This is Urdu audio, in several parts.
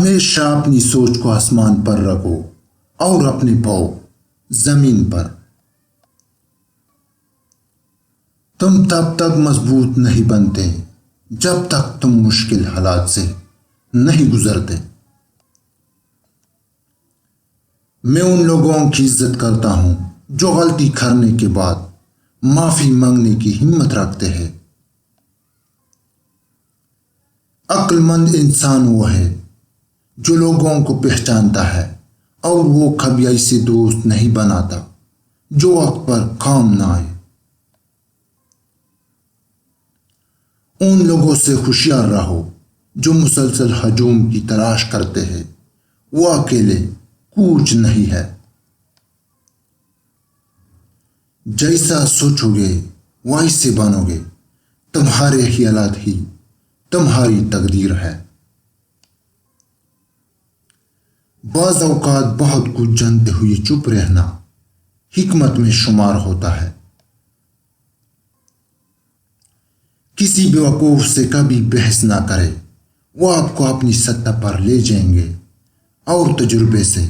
ہمیشہ اپنی سوچ کو آسمان پر رکھو اور اپنے پاؤں زمین پر۔ تم تب تک مضبوط نہیں بنتے جب تک تم مشکل حالات سے نہیں گزرتے۔ میں ان لوگوں کی عزت کرتا ہوں جو غلطی کرنے کے بعد معافی مانگنے کی ہمت رکھتے ہیں۔ عقل مند انسان وہ ہے جو لوگوں کو پہچانتا ہے اور وہ کبھی ایسے دوست نہیں بناتا جو وقت پر کام نہ آئے۔ ان لوگوں سے ہوشیار رہو جو مسلسل ہجوم کی تلاش کرتے ہیں، وہ اکیلے کوچ نہیں ہے۔ جیسا سوچو گے ویسے بنو گے، تمہارے خیالات ہی تمہاری تقدیر ہے۔ بعض اوقات بہت کچھ جانتے ہوئے چپ رہنا حکمت میں شمار ہوتا ہے۔ کسی بیوقوف سے کبھی بحث نہ کرے، وہ آپ کو اپنی سطح پر لے جائیں گے اور تجربے سے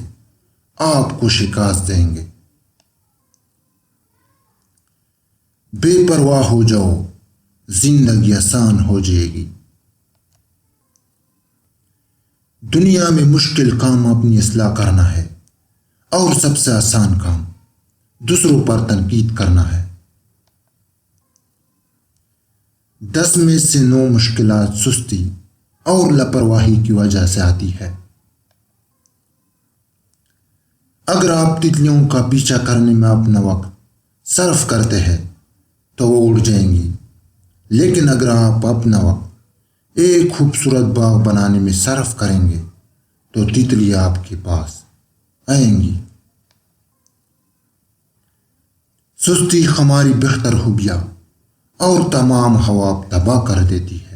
آپ کو شکست دیں گے۔ بے پرواہ ہو جاؤ، زندگی آسان ہو جائے گی۔ دنیا میں مشکل کام اپنی اصلاح کرنا ہے اور سب سے آسان کام دوسروں پر تنقید کرنا ہے۔ 10 میں سے 9 مشکلات سستی اور لاپرواہی کی وجہ سے آتی ہے۔ اگر آپ تتلیوں کا پیچھا کرنے میں اپنا وقت صرف کرتے ہیں تو وہ اڑ جائیں گی، لیکن اگر آپ اپنا وقت ایک خوبصورت باغ بنانے میں صرف کریں گے تو تتلی آپ کے پاس آئیں گی۔ سستی ہماری بہتر خوبیاں اور تمام خواب تباہ کر دیتی ہے۔